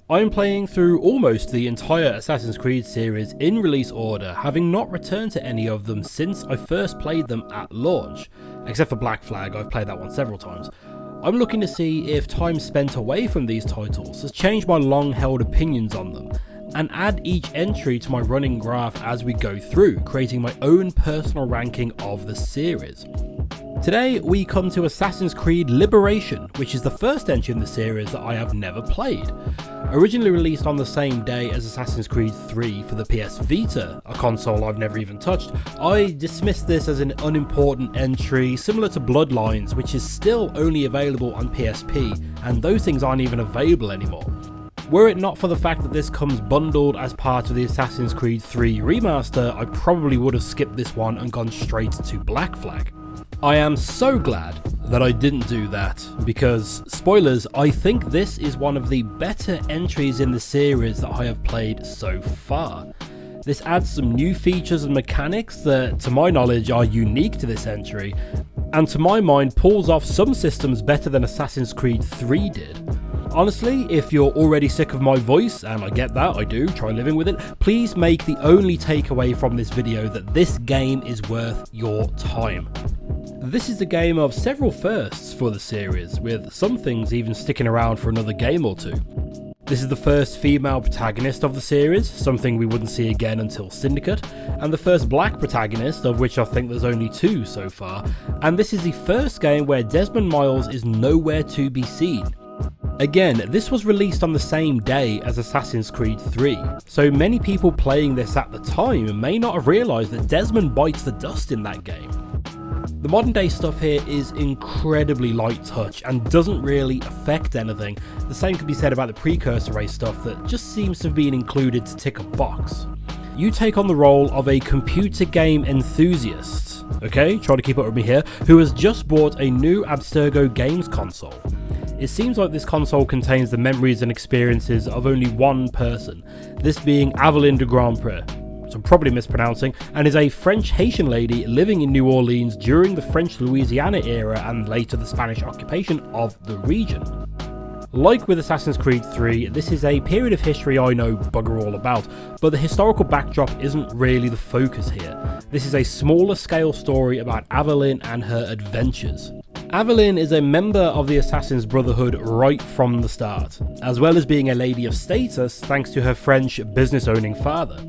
I'm playing through almost the entire Assassin's Creed series in release order, having not returned to any of them since I first played them at launch. Except for Black Flag, I've played that one several times. I'm looking to see if time spent away from these titles has changed my long-held opinions on them, and add each entry to my running graph as we go through, creating my own personal ranking of the series. Today we come to Assassin's Creed Liberation, which is the first entry in the series that I have never played. Originally released on the same day as Assassin's Creed 3 for the PS Vita, a console I've never even touched, I dismissed this as an unimportant entry similar to Bloodlines, which is still only available on PSP, and those things aren't even available anymore. Were it not for the fact that this comes bundled as part of the Assassin's Creed 3 Remaster, I probably would have skipped this one and gone straight to Black Flag. I am so glad that I didn't do that, because, spoilers, I think this is one of the better entries in the series that I have played so far. This adds some new features and mechanics that, to my knowledge, are unique to this entry, and to my mind pulls off some systems better than Assassin's Creed 3 did. Honestly, if you're already sick of my voice, and I get that, I do, try living with it, please make the only takeaway from this video that this game is worth your time. This is a game of several firsts for the series, with some things even sticking around for another game or two. This is the first female protagonist of the series, something we wouldn't see again until Syndicate, and the first black protagonist, of which I think there's only 2 so far, and this is the first game where Desmond Miles is nowhere to be seen. Again, this was released on the same day as Assassin's Creed 3, so many people playing this at the time may not have realised that Desmond bites the dust in that game. The modern day stuff here is incredibly light touch and doesn't really affect anything. The same can be said about the precursor race stuff that just seems to have been included to tick a box. You take on the role of a computer game enthusiast, okay, try to keep up with me here, who has just bought a new Abstergo games console. It seems like this console contains the memories and experiences of only one person, this being Aveline de Grandpré, which I'm probably mispronouncing, and is a French Haitian lady living in New Orleans during the French Louisiana era and later the Spanish occupation of the region. Like with Assassin's Creed 3, this is a period of history I know bugger all about, but the historical backdrop isn't really the focus here. This is a smaller scale story about Aveline and her adventures. Aveline is a member of the Assassin's Brotherhood right from the start, as well as being a lady of status thanks to her French business-owning father.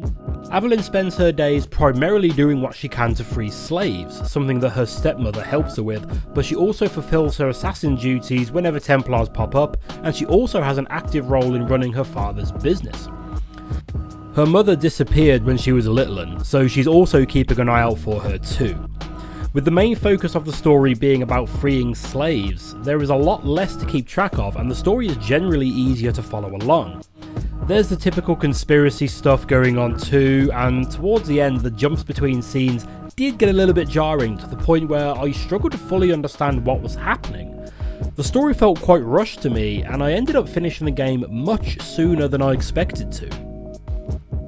Aveline spends her days primarily doing what she can to free slaves, something that her stepmother helps her with, but she also fulfills her assassin duties whenever Templars pop up, and she also has an active role in running her father's business. Her mother disappeared when she was a little one, so she's also keeping an eye out for her too. With the main focus of the story being about freeing slaves, there is a lot less to keep track of and the story is generally easier to follow along. There's the typical conspiracy stuff going on too, and towards the end the jumps between scenes did get a little bit jarring to the point where I struggled to fully understand what was happening. The story felt quite rushed to me and I ended up finishing the game much sooner than I expected to.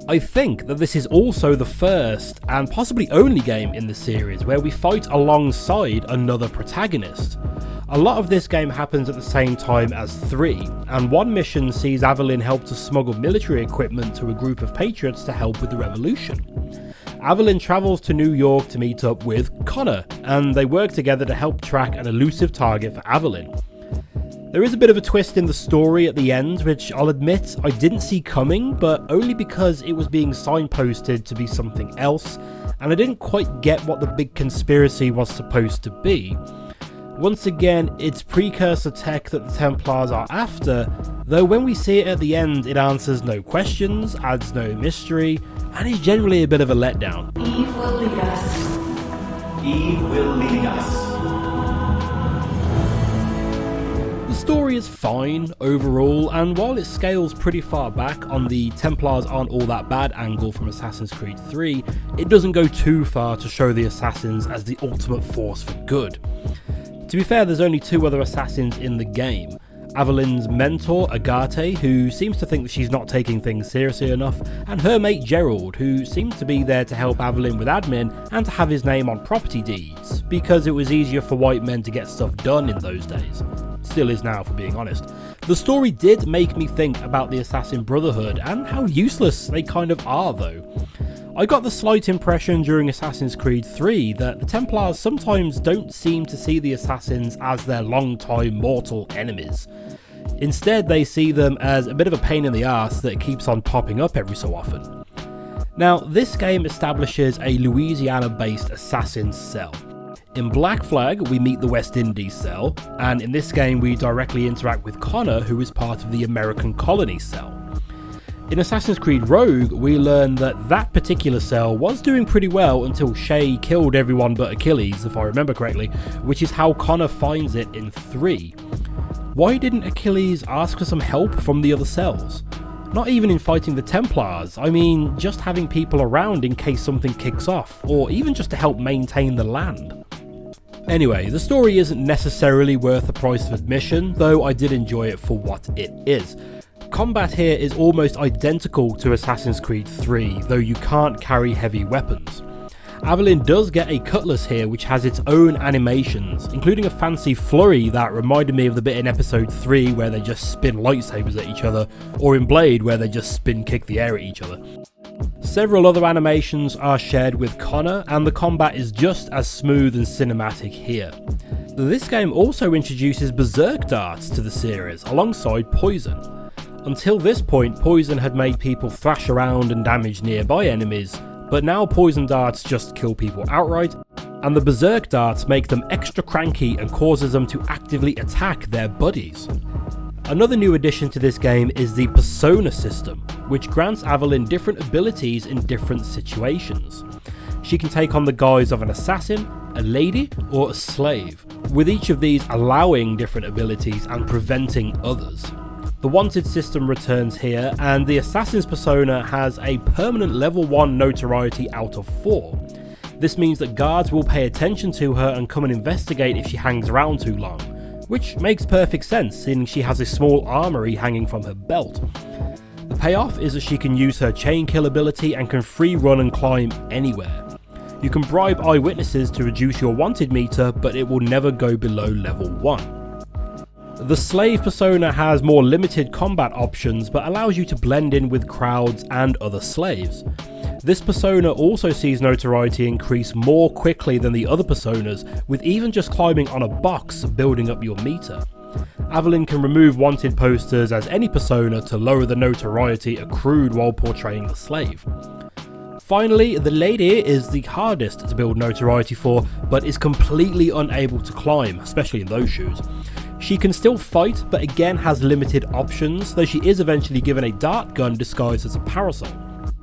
I think that this is also the first and possibly only game in the series where we fight alongside another protagonist. A lot of this game happens at the same time as 3, and one mission sees Aveline help to smuggle military equipment to a group of patriots to help with the revolution. Aveline travels to New York to meet up with Connor, and they work together to help track an elusive target for Aveline. There is a bit of a twist in the story at the end, which I'll admit I didn't see coming, but only because it was being signposted to be something else, and I didn't quite get what the big conspiracy was supposed to be. Once again, it's precursor tech that the Templars are after, though when we see it at the end, it answers no questions, adds no mystery, and is generally a bit of a letdown. Eve will lead us. Eve will lead us. The story is fine overall, and while it scales pretty far back on the Templars aren't all that bad angle from Assassin's Creed 3, it doesn't go too far to show the assassins as the ultimate force for good. To be fair, there's only 2 other assassins in the game. Aveline's mentor, Agathe, who seems to think that she's not taking things seriously enough, and her mate Gerald, who seems to be there to help Aveline with admin and to have his name on property deeds, because it was easier for white men to get stuff done in those days. still is now, for being honest. The story did make me think about the Assassin Brotherhood and how useless they kind of are though. I got the slight impression during Assassin's Creed 3 that the Templars sometimes don't seem to see the Assassins as their long-time mortal enemies. Instead, they see them as a bit of a pain in the ass that keeps on popping up every so often. Now, this game establishes a Louisiana-based assassin's cell. In Black Flag, we meet the West Indies cell, and in this game we directly interact with Connor, who is part of the American colony cell. In Assassin's Creed Rogue, we learn that that particular cell was doing pretty well until Shay killed everyone but Achilles, if I remember correctly, which is how Connor finds it in 3. Why didn't Achilles ask for some help from the other cells? Not even in fighting the Templars, I mean just having people around in case something kicks off, or even just to help maintain the land. Anyway, the story isn't necessarily worth the price of admission, though I did enjoy it for what it is. Combat here is almost identical to Assassin's Creed 3, though you can't carry heavy weapons. Aveline does get a cutlass here which has its own animations, including a fancy flurry that reminded me of the bit in episode 3 where they just spin lightsabers at each other, or in Blade where they just spin kick the air at each other. Several other animations are shared with Connor, and the combat is just as smooth and cinematic here. This game also introduces berserk darts to the series alongside poison. Until this point, poison had made people thrash around and damage nearby enemies, but now poison darts just kill people outright, and the berserk darts make them extra cranky and causes them to actively attack their buddies. Another new addition to this game is the persona system, which grants Aveline different abilities in different situations. She can take on the guise of an assassin, a lady, or a slave, with each of these allowing different abilities and preventing others. The wanted system returns here, and the assassin's persona has a permanent level 1 notoriety out of 4. This means that guards will pay attention to her and come and investigate if she hangs around too long, which makes perfect sense seeing she has a small armory hanging from her belt. The payoff is that she can use her chain kill ability and can free run and climb anywhere. You can bribe eyewitnesses to reduce your wanted meter, but it will never go below level 1. The slave persona has more limited combat options but allows you to blend in with crowds and other slaves. This persona also sees notoriety increase more quickly than the other personas, with even just climbing on a box building up your meter. Aveline can remove wanted posters as any persona to lower the notoriety accrued while portraying the slave. Finally, the lady is the hardest to build notoriety for, but is completely unable to climb, especially in those shoes. She can still fight, but again has limited options, though she is eventually given a dart gun disguised as a parasol.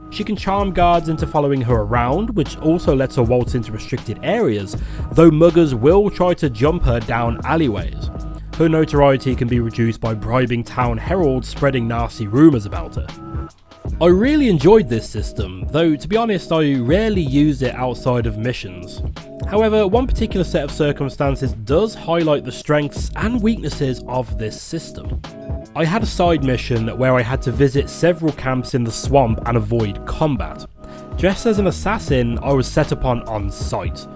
She can charm guards into following her around, which also lets her waltz into restricted areas, though muggers will try to jump her down alleyways. Her notoriety can be reduced by bribing town heralds spreading nasty rumours about her. I really enjoyed this system, though to be honest I rarely used it outside of missions. However, one particular set of circumstances does highlight the strengths and weaknesses of this system. I had a side mission where I had to visit several camps in the swamp and avoid combat. Dressed as an assassin, I was set upon on sight.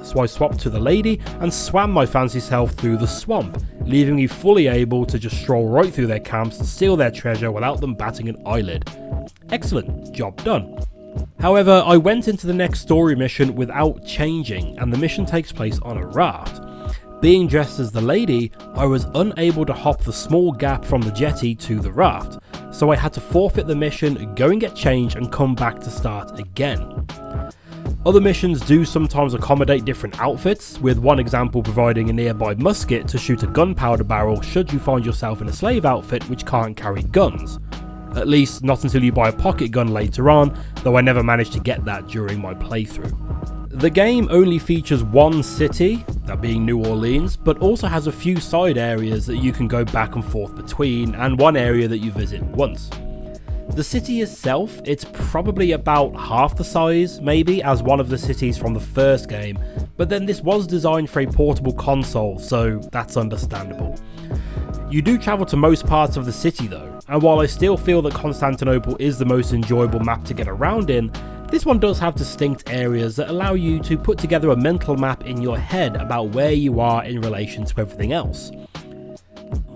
So I swapped to the lady and swam my fancy self through the swamp, leaving me fully able to just stroll right through their camps and steal their treasure without them batting an eyelid. Excellent, job done. However, I went into the next story mission without changing, and the mission takes place on a raft. Being dressed as the lady, I was unable to hop the small gap from the jetty to the raft, so I had to forfeit the mission, go and get changed and come back to start again. Other missions do sometimes accommodate different outfits, with one example providing a nearby musket to shoot a gunpowder barrel should you find yourself in a slave outfit which can't carry guns. At least not until you buy a pocket gun later on, though I never managed to get that during my playthrough. The game only features one city, that being New Orleans, but also has a few side areas that you can go back and forth between, and one area that you visit once. The city itself, it's probably about half the size, maybe, as one of the cities from the first game, but then this was designed for a portable console, so that's understandable. You do travel to most parts of the city though, and while I still feel that Constantinople is the most enjoyable map to get around in, this one does have distinct areas that allow you to put together a mental map in your head about where you are in relation to everything else.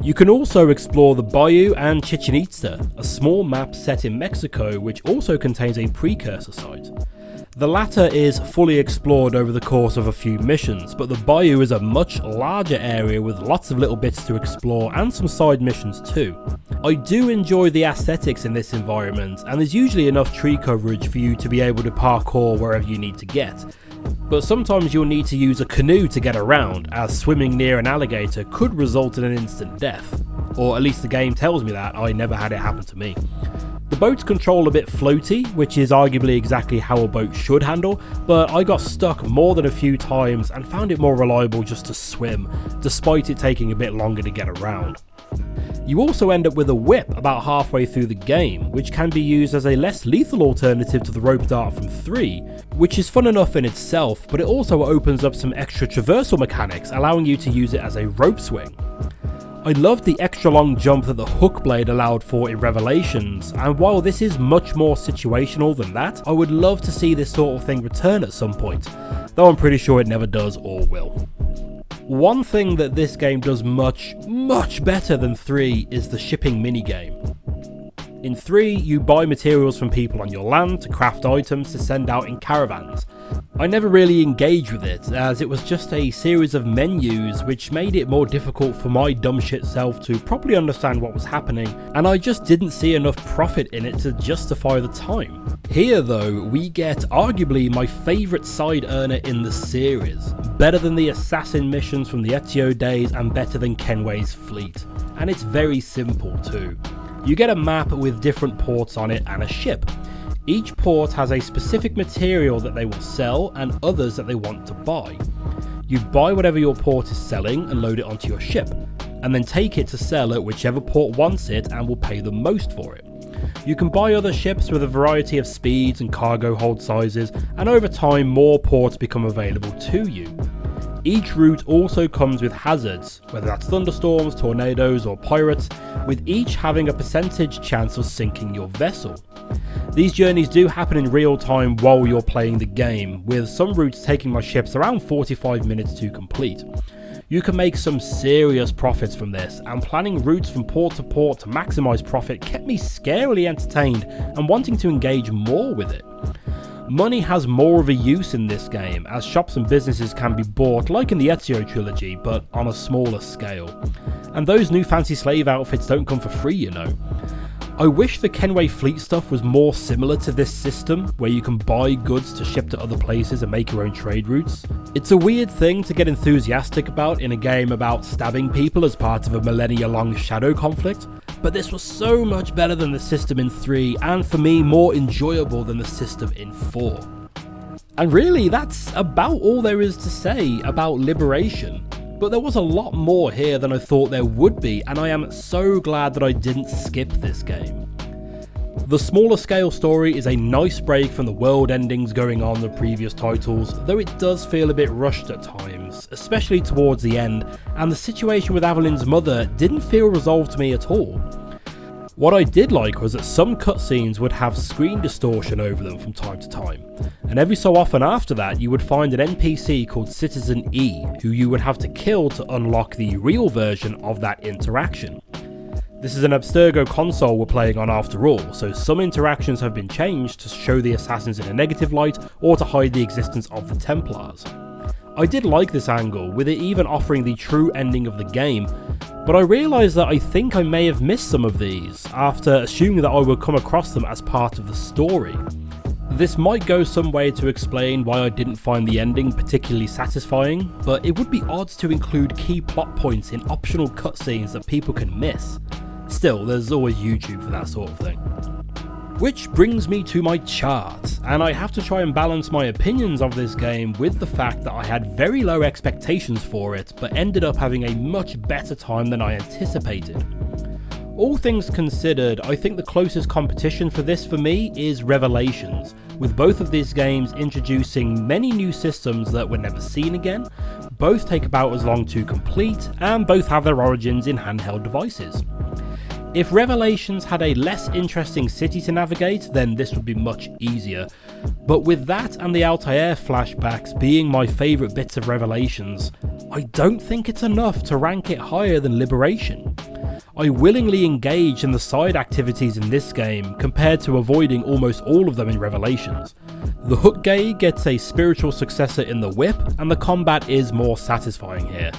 You can also explore the Bayou and Chichen Itza, a small map set in Mexico which also contains a precursor site. The latter is fully explored over the course of a few missions, but the Bayou is a much larger area with lots of little bits to explore and some side missions too. I do enjoy the aesthetics in this environment, and there's usually enough tree coverage for you to be able to parkour wherever you need to get. But sometimes you'll need to use a canoe to get around, as swimming near an alligator could result in an instant death. Or at least the game tells me that, I never had it happen to me. The boats control a bit floaty, which is arguably exactly how a boat should handle, but I got stuck more than a few times and found it more reliable just to swim, despite it taking a bit longer to get around. You also end up with a whip about halfway through the game, which can be used as a less lethal alternative to the rope dart from 3, which is fun enough in itself, but it also opens up some extra traversal mechanics, allowing you to use it as a rope swing. I loved the extra long jump that the hook blade allowed for in Revelations, and while this is much more situational than that, I would love to see this sort of thing return at some point, though I'm pretty sure it never does or will. One thing that this game does much better than 3 is the shipping minigame. In 3, you buy materials from people on your land to craft items to send out in caravans. I never really engaged with it, as it was just a series of menus which made it more difficult for my dumb shit self to properly understand what was happening, and I just didn't see enough profit in it to justify the time. Here though, we get arguably my favourite side earner in the series, better than the assassin missions from the Ezio days and better than Kenway's fleet, and it's very simple too. You get a map with different ports on it and a ship. Each port has a specific material that they will sell and others that they want to buy. You buy whatever your port is selling and load it onto your ship, and then take it to sell at whichever port wants it and will pay the most for it. You can buy other ships with a variety of speeds and cargo hold sizes, and over time more ports become available to you. Each route also comes with hazards, whether that's thunderstorms, tornadoes or pirates, with each having a percentage chance of sinking your vessel. These journeys do happen in real time while you're playing the game, with some routes taking my ships around 45 minutes to complete. You can make some serious profits from this, and planning routes from port to port to maximise profit kept me scarily entertained and wanting to engage more with it. Money has more of a use in this game, as shops and businesses can be bought like in the Ezio trilogy, but on a smaller scale. And those new fancy slave outfits don't come for free, you know. I wish the Kenway fleet stuff was more similar to this system, where you can buy goods to ship to other places and make your own trade routes. It's a weird thing to get enthusiastic about in a game about stabbing people as part of a millennia-long shadow conflict, but this was so much better than the system in 3, and for me more enjoyable than the system in 4. And really, that's about all there is to say about Liberation. But there was a lot more here than I thought there would be, and I am so glad that I didn't skip this game. The smaller scale story is a nice break from the world endings going on in the previous titles, though it does feel a bit rushed at times, especially towards the end, and the situation with Aveline's mother didn't feel resolved to me at all. What I did like was that some cutscenes would have screen distortion over them from time to time, and every so often after that you would find an NPC called Citizen E, who you would have to kill to unlock the real version of that interaction. This is an Abstergo console we're playing on after all, so some interactions have been changed to show the assassins in a negative light or to hide the existence of the Templars. I did like this angle, with it even offering the true ending of the game, but I realised that I think I may have missed some of these, after assuming that I would come across them as part of the story. This might go some way to explain why I didn't find the ending particularly satisfying, but it would be odd to include key plot points in optional cutscenes that people can miss. Still, there's always YouTube for that sort of thing. Which brings me to my chart, and I have to try and balance my opinions of this game with the fact that I had very low expectations for it, but ended up having a much better time than I anticipated. All things considered, I think the closest competition for this for me is Revelations, with both of these games introducing many new systems that were never seen again, both take about as long to complete, and both have their origins in handheld devices. If Revelations had a less interesting city to navigate, then this would be much easier, but with that and the Altair flashbacks being my favourite bits of Revelations, I don't think it's enough to rank it higher than Liberation. I willingly engage in the side activities in this game compared to avoiding almost all of them in Revelations. The hook gay gets a spiritual successor in the whip, and the combat is more satisfying here.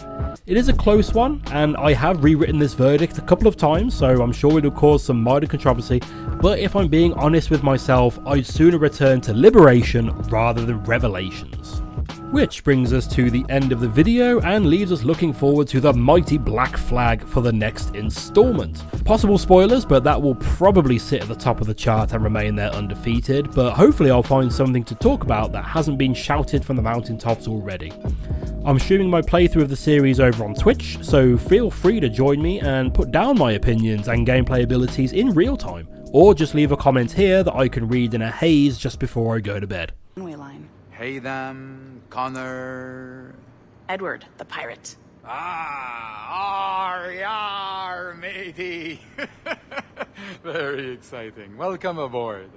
It is a close one, and I have rewritten this verdict a couple of times, so I'm sure it'll cause some minor controversy, but if I'm being honest with myself, I'd sooner return to Liberation rather than Revelations. Which brings us to the end of the video and leaves us looking forward to the mighty Black Flag for the next installment. Possible spoilers, but that will probably sit at the top of the chart and remain there undefeated, but hopefully I'll find something to talk about that hasn't been shouted from the mountaintops already. I'm streaming my playthrough of the series over on Twitch, so feel free to join me and put down my opinions and gameplay abilities in real time, or just leave a comment here that I can read in a haze just before I go to bed. Hey them, Connor. Edward, the pirate. Yar, matey. Very exciting. Welcome aboard.